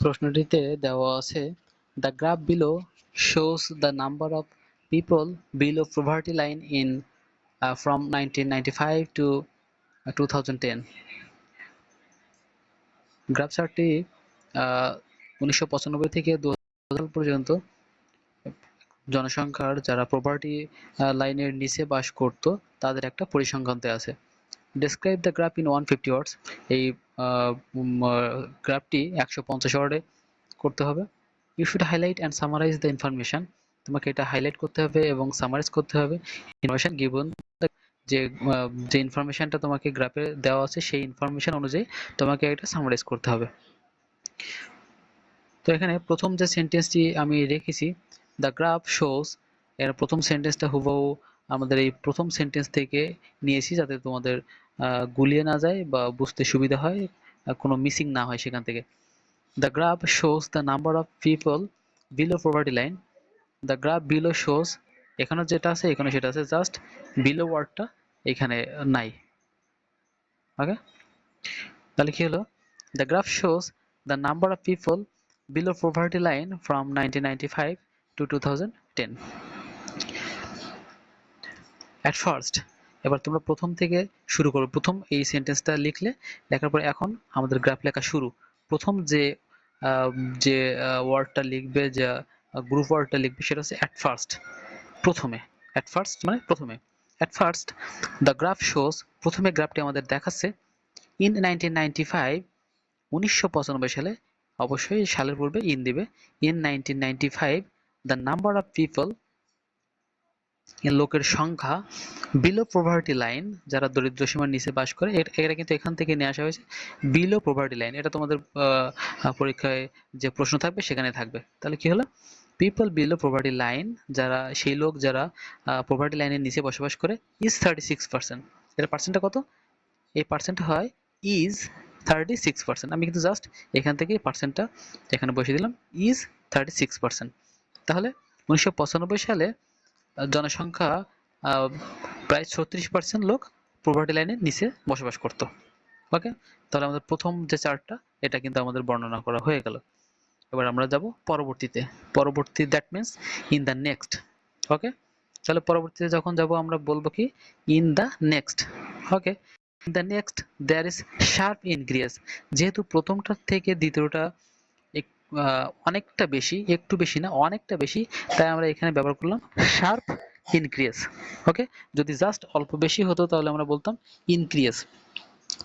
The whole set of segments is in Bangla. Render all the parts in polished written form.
প্রশ্নটিতে দেওয়া আছে the graph below shows the number of people below poverty line in from 1995 to 2010. Graph চার্টটি 1995 থেকে 2000 পর্যন্ত জনসংখ্যার যারা পভার্টি লাইনের নিচে বাস করত তাদের একটা পরিসংখ্যান দেয়া আছে। Describe the graph in 150 words. এই গ্রাফটি 150 ওয়ার্ডে করতে হবে। You should highlight and summarize the information. তোমাকে এটা হাইলাইট করতে হবে এবং সামারাইজ করতে হবে। ইনফরমেশন গিভেন, যে ইনফরমেশনটা তোমাকে গ্রাফে দেওয়া আছে সেই ইনফরমেশন অনুযায়ী তোমাকে এটা সামারাইজ করতে হবে। তো এখানে প্রথম যে সেন্টেন্সটি আমি রেখেছি দ্য গ্রাফ শোস, এর প্রথম সেন্টেন্সটা হুবহু আমাদের এই প্রথম সেন্টেন্স থেকে নিয়েছি যাতে তোমাদের গুলিয়ে না যায় বা বুঝতে সুবিধা হয়, কোনো মিসিং না হয় সেখান থেকে। The graph shows the number of people below poverty line. The graph below shows, এখানে যেটা আছে এখানে সেটা আছে, জাস্ট বিলো ওয়ার্ডটা এখানে নাই। ওকে, তাহলে কি হলো? The graph shows the number of people below poverty line from 1995 to 2010. At first, এবার তোমরা প্রথম থেকে শুরু করো। প্রথম এই সেন্টেন্সটা লিখলে, লেখার পরে এখন আমাদের গ্রাফ লেখা শুরু। প্রথম যে ওয়ার্ডটা লিখবে, যে গ্রুপ ওয়ার্ডটা লিখবে সেটা হচ্ছে অ্যাট ফার্স্ট, প্রথমে। অ্যাট ফার্স্ট মানে প্রথমে। At first the graph shows, প্রথমে গ্রাফটি আমাদের দেখাচ্ছে ইন 1995, 1995 সালে, অবশ্যই সালের পূর্বে ইন দিবে। In 1995 the number of people, লোকের সংখ্যা বিলো পভার্টি লাইন, যারা দরিদ্র সীমার নিচে বাস করে, এটা কিন্তু এখান থেকে নিয়ে আসা হয়েছে। বিলো পভার্টি লাইন, এটা তোমাদের পরীক্ষায় যে প্রশ্ন থাকবে সেখানে থাকবে। তাহলে কি হলো? পিপল বিলো পভার্টি লাইন, যারা সেই লোক যারা পভার্টি লাইনের নিচে বসবাস করে, ইজ 36%। এর পার্সেন্টটা কত? এই পার্সেন্ট হয় ইজ 36%। আমি কিন্তু জাস্ট এখান থেকে পার্সেন্টটা এখানে বসিয়ে দিলাম, ইজ 36%। তাহলে 1995 সালে জনসংখ্যা প্রায় 36% লোক পভার্টি লাইনের নিচে বসবাস করত। ওকে, তাহলে আমাদের প্রথম যে চার্টটা এটা কিন্তু আমাদের বর্ণনা করা হয়ে গেল। এবার আমরা যাব পরবর্তীতে। পরবর্তী that means in the next. Okay, তাহলে পরবর্তীতে যখন যাব আমরা বলবো কি in the next. Okay, in the next there is sharp increase. যেহেতু প্রথমটার থেকে দ্বিতীয়টা অনেকটা বেশি, একটু বেশি না, অনেকটা বেশি, তাই আমরা এখানে ব্যবহার করলাম শার্প ইনক্রিজ। ওকে, যদি জাস্ট অল্প বেশি হতো তাহলে আমরা বলতাম ইনক্রিজ।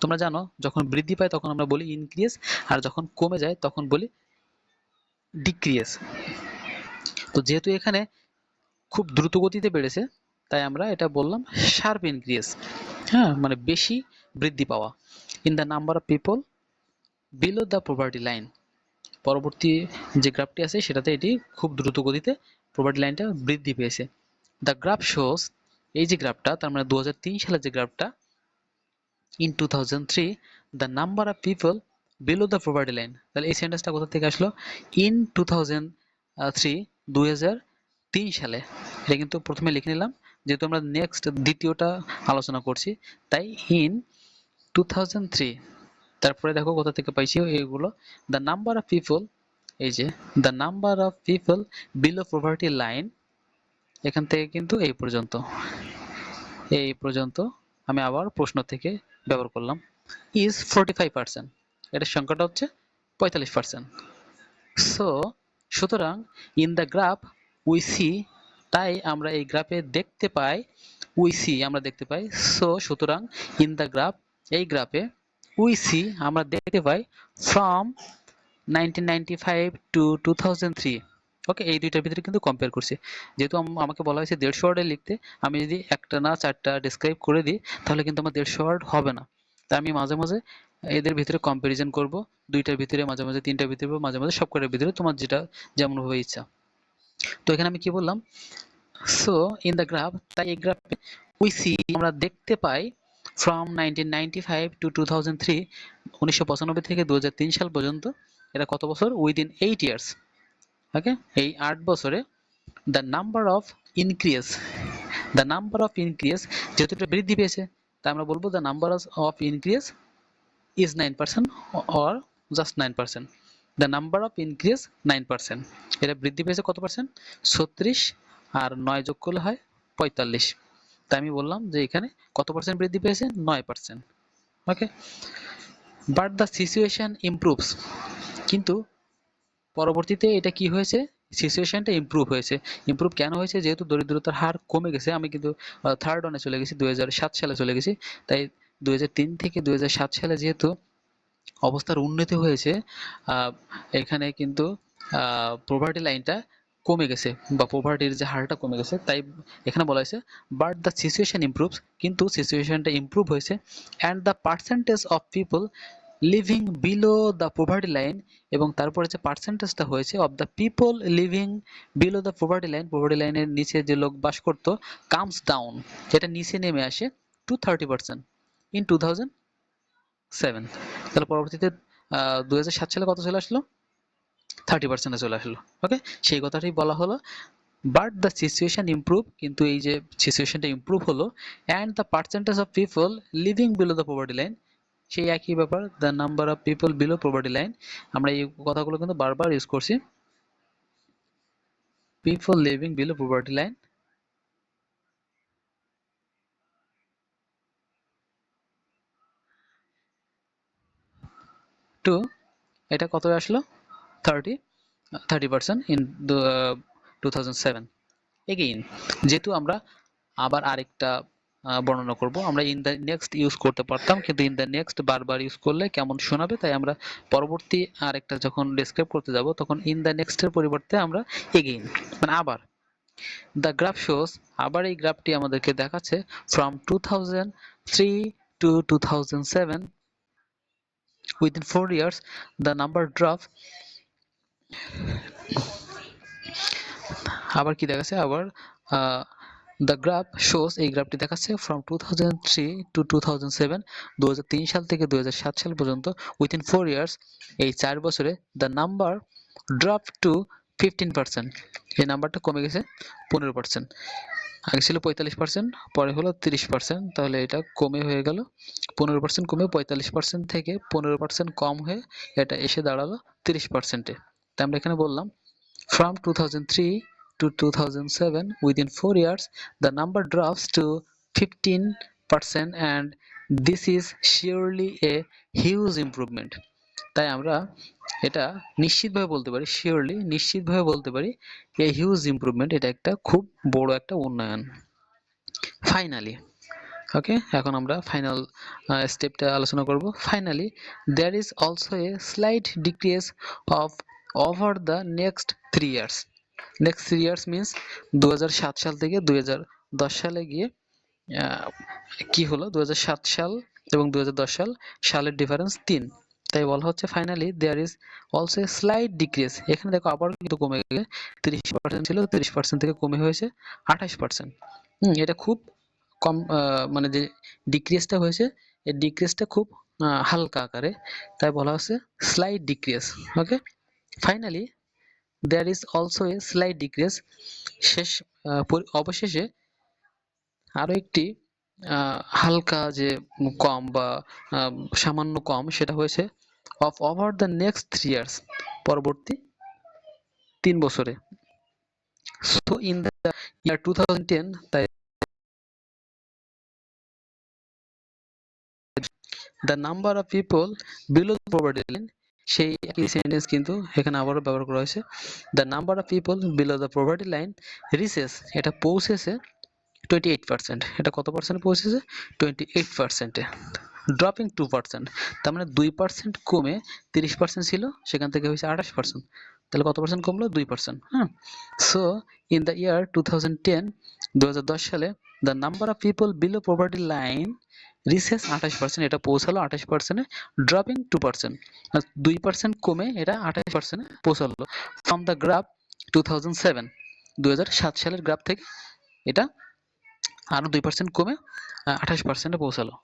তোমরা জানো যখন বৃদ্ধি পায় তখন আমরা বলি ইনক্রিজ, আর যখন কমে যায় তখন বলি ডিক্রিজ। তো যেহেতু এখানে খুব দ্রুত গতিতে বেড়েছে তাই আমরা এটা বললাম শার্প ইনক্রিজ। হ্যাঁ, মানে বেশি বৃদ্ধি পাওয়া। In the number of people below the poverty line, পরবর্তী যে গ্রাফটি আছে সেটাতে এটি খুব দ্রুত গতিতে পভার্টি লাইনটা বৃদ্ধি পেয়েছে। দ্য গ্রাফ শোস, এই যে গ্রাফটা তার মানে 2003 সালের যে গ্রাফটা, in 2003 the number of people below the poverty line. তাহলে এই সেন্টেন্সটা কোথা থেকে আসলো? ইন 2003, 2003 সালে। এটা কিন্তু প্রথমে লিখে নিলাম যেহেতু আমরা নেক্সট দ্বিতীয়টা আলোচনা করছি, তাই ইন 2003। তারপরে দেখো কোথা থেকে পাইছি এগুলো, দ্য নাম্বার অফ পিপল, এই যে the number of people below poverty line, এখান থেকে কিন্তু এই পর্যন্ত, এই পর্যন্ত আমি আবার প্রশ্ন থেকে ব্যবহার করলাম, ইজ 45%। এটার সংখ্যাটা হচ্ছে 45%। সো সুতরাং in the graph we see, তাই আমরা এই গ্রাফে দেখতে পাই, উই সি আমরা দেখতে পাই, সো সুতরাং ইন দ্য গ্রাফ, এই গ্রাফে উই সি আমরা দেখতে পাই ফ্রম 1995 টু 2003। ওকে, এই দুইটার ভিতরে কিন্তু কম্পেয়ার করছি। যেহেতু আমাকে বলা হয়েছে 150 ওয়ার্ডে লিখতে, আমি যদি একটা না চারটা ডিসক্রাইব করে দিই তাহলে কিন্তু আমার 150 ওয়ার্ড হবে না। তাই আমি মাঝে মাঝে এদের ভিতরে কম্পারিজন করব, দুইটার ভিতরে, মাঝে মাঝে তিনটার ভিতরে, মাঝে মাঝে সবকটার ভিতরে, তোমার যেটা যেমন ভাবে ইচ্ছা। তো এখানে আমি কি বললাম? সো ইন দ্য গ্রাফ, তাই এই গ্রাফে উই সি আমরা দেখতে পাই ফ্রম 1995 টু 2003, 1995 থেকে 2003 সাল পর্যন্ত, এটা কত বছর? Within 8 years. ওকে, এই 8 বছরে the number of increase, the number of increase, যেহেতু এটা বৃদ্ধি পেয়েছে তাই আমরা বলবো the number of increase is 9% or just 9%। The number of increase 9%, এটা বৃদ্ধি পেয়েছে কত পার্সেন্ট? 36, আর 9 যোগ করলে হয় 45। তাই আমি বললাম যে এখানে কত পার্সেন্ট বৃদ্ধি পেয়েছে? 9%। ওকে, বাট দ্য সিচুয়েশন ইমপ্রুভস, কিন্তু পরবর্তীতে এটা কি হয়েছে? সিচুয়েশনটা ইমপ্রুভ হয়েছে। ইমপ্রুভ কেন হয়েছে? যেহেতু দরিদ্রতার হার কমে গেছে। আমি কিন্তু থার্ড ওয়ানে চলে গেছি, 2007 সালে চলে গেছি। তাই 2003 থেকে 2007 সালে যেহেতু অবস্থার উন্নতি হয়েছে, এখানে কিন্তু পভার্টি লাইনটা কমে গেছে বা পভার্টির যে হারটা কমে গেছে। তাই এখানে বলা হয়েছে বাট দ্য সিচুয়েশন ইমপ্রুভস, কিন্তু সিচুয়েশনটা ইমপ্রুভ হয়েছে, and the percentage of people living below the poverty line, এবং তারপরে যে পার্সেন্টেজটা হয়েছে of the people living below the poverty line, poverty লাইনের নিচে যে লোক বাস করতো, কামস ডাউন, যেটা নিচে নেমে আসে টু 30% ইন 2007। তাহলে পরবর্তীতে 2007 সালে কত চলে আসলো? 30% চলে আসলো। ওকে, সেই কথাটাই বলা হলো বাট দ্য সিচুয়েশন ইমপ্রুভ, কিন্তু এই যে সিচুয়েশনটা ইমপ্রুভ হলো, and the percentage of people living below the poverty line, সেই একই ব্যাপার, the number of people below poverty line. আমরা এই কথাগুলো কিন্তু বারবার ইউজ করছি, people living below poverty line. Two, এটা কত আসলো? 30% ইন 2007। এগেইন, যেহেতু আমরা আবার আরেকটা বর্ণনা করব, আমরা ইন দ্য নেক্সট ইউজ করতে পারতাম, কিন্তু ইন দ্য নেক্সট বারবার ইউজ করলে কেমন শোনাবে, তাই আমরা পরবর্তী আরেকটা যখন ডেসক্রাইব করতে যাব তখন ইন দ্য নেক্সটের পরিবর্তে আমরা এগেইন, মানে আবার। দ্য গ্রাফ শোস, আবার এই গ্রাফটি আমাদেরকে দেখাচ্ছে from 2003 to 2007, within 4 years the number drop, আবার কি দেখাচ্ছে? আবার দ্য গ্রাফ শোস, এই গ্রাফটি দেখাচ্ছে ফ্রম 2003 টু 2007, 2003 সাল থেকে 2007 সাল পর্যন্ত, উইথিন 4 ইয়ার্স, এই 4 বছরে, দ্য নাম্বার ড্রপ টু 15%, এই নাম্বারটা কমে গেছে 15%। আগে ছিল 45%, পরে হলো 30%, তাহলে এটা কমে হয়ে গেল 15%, কমে 45% থেকে 15% কম হয়ে এটা এসে দাঁড়ালো 30%-এ। তাই আমরা এখানে বললাম from 2003 to 2007, within 4 years, the number drops to 15%, and this is surely a huge improvement. তাই আমরা এটা নিশ্চিতভাবে বলতে পারি, শিওরলি নিশ্চিতভাবে বলতে পারি, a huge improvement, এটা একটা খুব বড় একটা উন্নয়ন। ফাইনালি, ওকে, এখন আমরা ফাইনাল স্টেপটা আলোচনা করব। Finally there is also a slight decrease of over the next 3 years. next 3 years means 2007 সাল থেকে 2010 সালে গিয়ে কি হলো, 2007 সাল এবং 2010 সালের ডিফারেন্স 3। তাই বলা হচ্ছে finally there is also a slight decrease. এখানে দেখো আবার কিন্তু কমে গেছে, 30% ছিল, 30% থেকে কমে হয়েছে 28%। এটা খুব কম, মানে যে ডিক্রিজটা হয়েছে, এই ডিক্রিজটা খুব হালকা আকারে, তাই বলা হচ্ছে slight decrease. Okay, finally there is also a slight decrease, শেষ অবশেষে আরো একটি হালকা যে কম বা সামান্য কম, সেটা হয়েছে of over the next 3 years, পরবর্তী 3 বছরে। সো ইন দ্য ইয়ার 2010, তাই the number of people below the poverty line, সেই একই সেন্টেন্স কিন্তু এখানে আবারও ব্যবহার করা হয়েছে। The number of people below the poverty line reaches, এটা পৌঁছেছে 28%, এটা কত পার্সেন্ট পৌঁছেছে? 28%-এ। ড্রপিং 2%, তার মানে 2% কমে 30% ছিল, সেখান থেকে হয়েছে 28%, তাহলে কত পার্সেন্ট কমলো? 2%। হ্যাঁ, সো ইন দ্য ইয়ার 2010, 2010 সালে the number of people below poverty line reaches 28%, এটা পৌঁছালো 28%-এ, ড্রপিং 2%, 2% কমে এটা 28%-এ পৌঁছালো। ফ্রম দ্য গ্রাফ 2007, 2007 সালের গ্রাফ থেকে এটা আরো 2% কমে 28%-এ পৌঁছালো।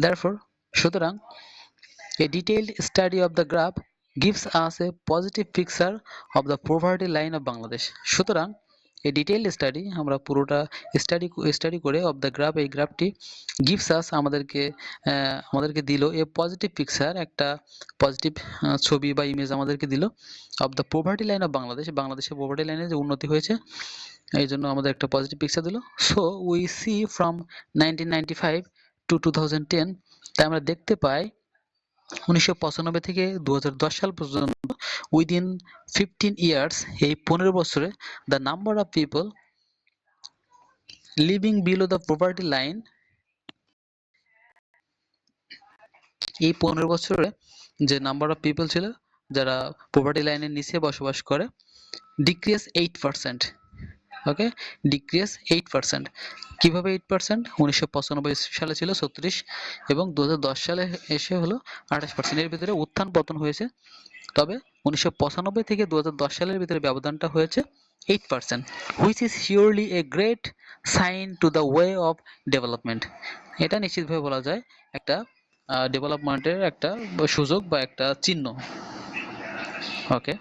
Therefore, সুতরাং a detailed study of the graph gives us a positive picture of the poverty line of Bangladesh. সুতরাং এই ডিটেইল স্টাডি আমরা পুরোটা স্টাডি করে অফ দ্য গ্রাফ, এই গ্রাফটি গিভস আস আমাদেরকে দিল এ পজিটিভ পিকচার, একটা পজিটিভ ছবি বা ইমেজ আমাদেরকে দিল of the poverty line of Bangladesh, বাংলাদেশের পভার্টি লাইনে যে উন্নতি হয়েছে এই জন্য আমাদের একটা পজিটিভ পিকচার দিল। So we see from 1995 to 2010, তাই আমরা দেখতে পাই 1995 থেকে 2010 সাল পর্যন্ত উইদিন 15 ইয়ার্স, এই 15 বছরে the number of people living below the poverty line, এই 15 বছরে যে নাম্বার অফ পিপল ছিল যারা পভার্টি লাইনের নিচে বসবাস করে, ডিক্রিজ 8%। ওকে, ডিক্রিজ 8%। কিভাবে 8%? 1995 সালে ছিল 36 এবং 2010 সালে এসে হলো 28%। এর ভিতরে উত্থান পতন হয়েছে, তবে 1995 থেকে 2010 সালের ভিতরে ব্যবধানটা হয়েছে 8%, which is surely a great sign to the way of development. এটা নিশ্চিতভাবে বলা যায় একটা ডেভেলপমেন্টের একটা সুযোগ বা একটা চিহ্ন। ওকে।